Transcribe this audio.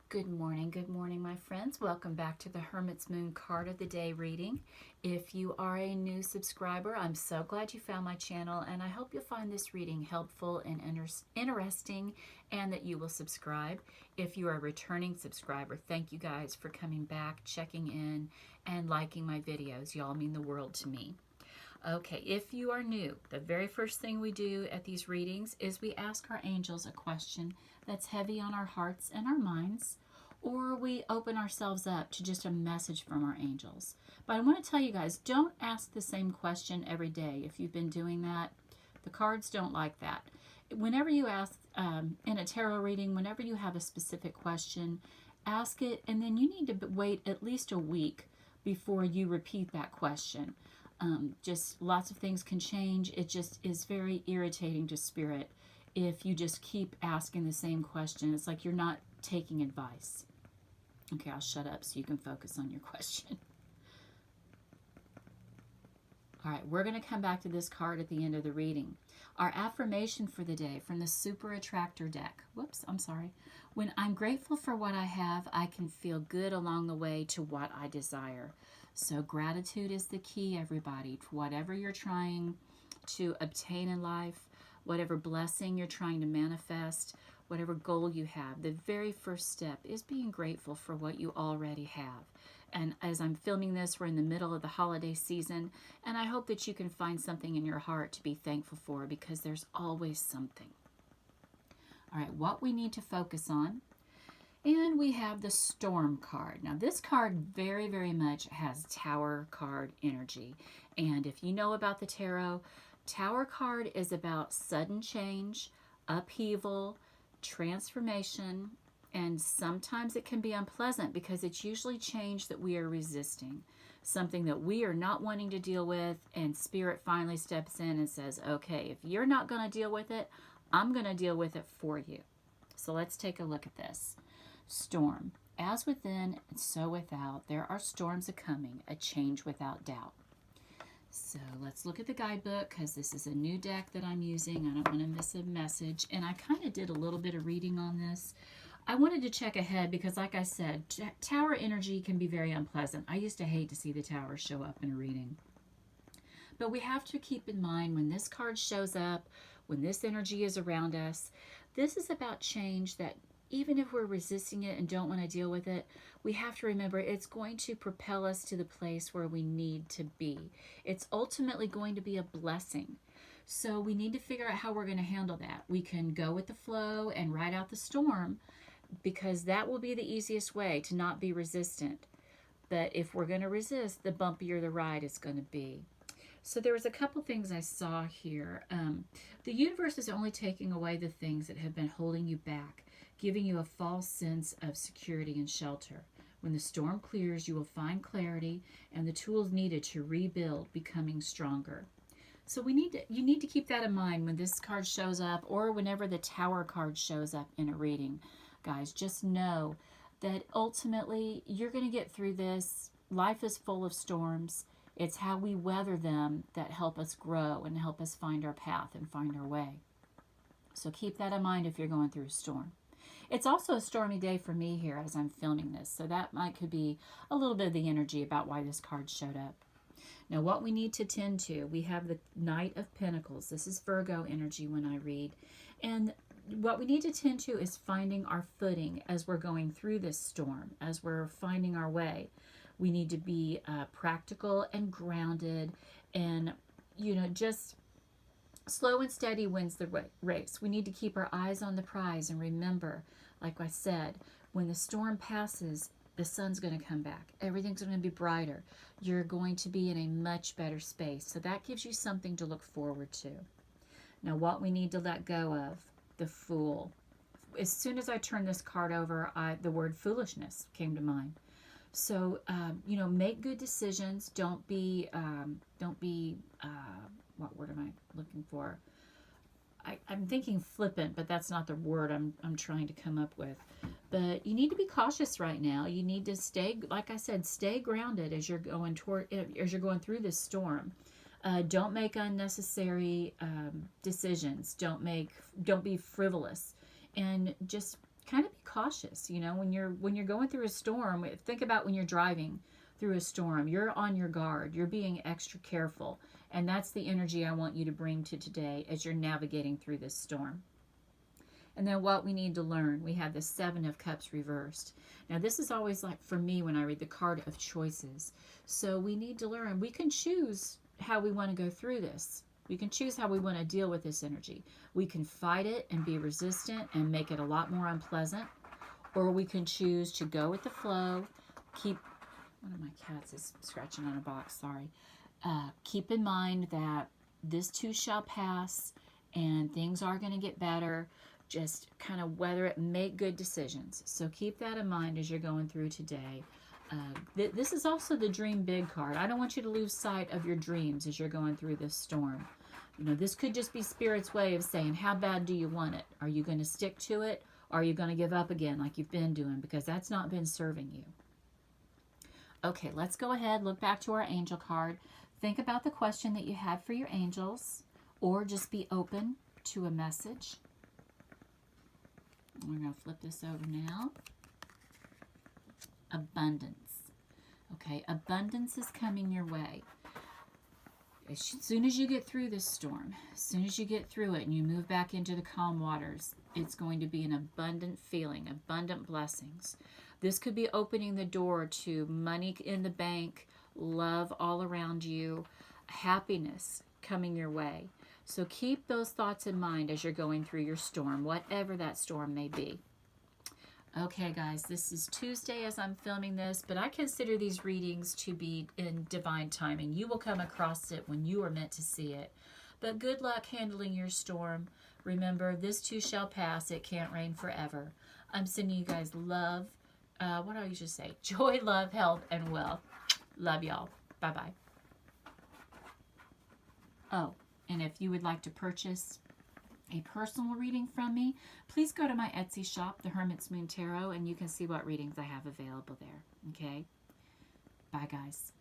Good morning, my friends. Welcome back to the Hermit's Moon Card of the Day reading. If you are a new subscriber, I'm so glad you found my channel, and I hope you'll find this reading helpful and interesting, and that you will subscribe. If you are a returning subscriber, thank you guys for coming back, checking in, and liking my videos. Y'all mean the world to me. Okay, if you are new, the very first thing we do at these readings is we ask our angels a question that's heavy on our hearts and our minds, or we open ourselves up to just a message from our angels. But I want to tell you guys, don't ask the same question every day. If you've been doing that, the cards don't like that. Whenever you ask in a tarot reading, whenever you have a specific question, ask it, and then you need to wait at least a week before you repeat that question. Just lots of things can change. It just is very irritating to spirit if you just keep asking the same question. It's like you're not taking advice. Okay, I'll shut up so you can focus on your question. All right, we're going to come back to this card at the end of the reading. Our affirmation for the day from the Super Attractor deck. Whoops, I'm sorry. When I'm grateful for what I have, I can feel good along the way to what I desire. So gratitude is the key, everybody, to whatever you're trying to obtain in life, whatever blessing you're trying to manifest, whatever goal you have. The very first step is being grateful for what you already have. And as I'm filming this, we're in the middle of the holiday season, and I hope that you can find something in your heart to be thankful for, because there's always something. All right, what we need to focus on. And we have the Storm card. Now, this card very, very much has Tower card energy. And if you know about the tarot, Tower card is about sudden change, upheaval, transformation, and sometimes it can be unpleasant because it's usually change that we are resisting, something that we are not wanting to deal with, and Spirit finally steps in and says, okay, if you're not going to deal with it, I'm going to deal with it for you. So let's take a look at this. Storm. As within, so without, there are storms a-coming, a change without doubt. So let's look at the guidebook, because this is a new deck that I'm using. I don't want to miss a message. And I kind of did a little bit of reading on this. I wanted to check ahead because, like I said, tower energy can be very unpleasant. I used to hate to see the tower show up in a reading. But we have to keep in mind when this card shows up, when this energy is around us, this is about change that even if we're resisting it and don't want to deal with it, we have to remember it's going to propel us to the place where we need to be. It's ultimately going to be a blessing. So we need to figure out how we're going to handle that. We can go with the flow and ride out the storm, because that will be the easiest way to not be resistant. But if we're going to resist, the bumpier the ride is going to be. So there was a couple things I saw here. The universe is only taking away the things that have been holding you back, giving you a false sense of security and shelter. When the storm clears, you will find clarity and the tools needed to rebuild, becoming stronger. So you need to keep that in mind when this card shows up, or whenever the Tower card shows up in a reading. Guys, just know that ultimately you're going to get through this. Life is full of storms. It's how we weather them that help us grow and help us find our path and find our way. So keep that in mind if you're going through a storm. It's also a stormy day for me here as I'm filming this, so that could be a little bit of the energy about why this card showed up. Now, what we need to tend to, we have the Knight of Pentacles. This is Virgo energy when I read. And what we need to tend to is finding our footing as we're going through this storm, as we're finding our way. We need to be practical and grounded, and, just slow and steady wins the race. We need to keep our eyes on the prize and remember, like I said, when the storm passes, the sun's going to come back. Everything's going to be brighter. You're going to be in a much better space. So that gives you something to look forward to. Now, what we need to let go of, the Fool. As soon as I turned this card over, the word foolishness came to mind. So, make good decisions. Don't be, what word am I looking for? I'm thinking flippant, but that's not the word I'm trying to come up with. But you need to be cautious right now. You need to stay, like I said, stay grounded as you're going through this storm. Don't make unnecessary decisions. Don't be frivolous, and just kind of be cautious. You know, when you're going through a storm, think about when you're driving through a storm. You're on your guard. You're being extra careful. And that's the energy I want you to bring to today as you're navigating through this storm. And then what we need to learn, we have the Seven of Cups reversed. Now this is always like for me when I read the card of choices. So we need to learn, we can choose how we want to go through this. We can choose how we want to deal with this energy. We can fight it and be resistant and make it a lot more unpleasant. Or we can choose to go with the flow. One of my cats is scratching on a box, sorry. Keep in mind that this too shall pass and things are going to get better. Just kind of weather it, make good decisions. So keep that in mind as you're going through today. This is also the Dream Big card. I don't want you to lose sight of your dreams as you're going through this storm. You know, this could just be Spirit's way of saying, how bad do you want it? Are you going to stick to it? Or are you going to give up again like you've been doing? Because that's not been serving you. Okay, let's go ahead, look back to our angel card. Think about the question that you had for your angels, or just be open to a message. We're going to flip this over now. Abundance. Okay, abundance is coming your way. As soon as you get through this storm, as soon as you get through it and you move back into the calm waters, it's going to be an abundant feeling, abundant blessings. This could be opening the door to money in the bank, love all around you, happiness coming your way. So keep those thoughts in mind as you're going through your storm, whatever that storm may be. Okay, guys, this is Tuesday as I'm filming this, but I consider these readings to be in divine timing. You will come across it when you are meant to see it. But good luck handling your storm. Remember, this too shall pass. It can't rain forever. I'm sending you guys love. What do I usually say? Joy, love, health, and wealth. Love y'all. Bye-bye. Oh, and if you would like to purchase a personal reading from me, please go to my Etsy shop, The Hermit's Moon Tarot, and you can see what readings I have available there. Okay? Bye, guys.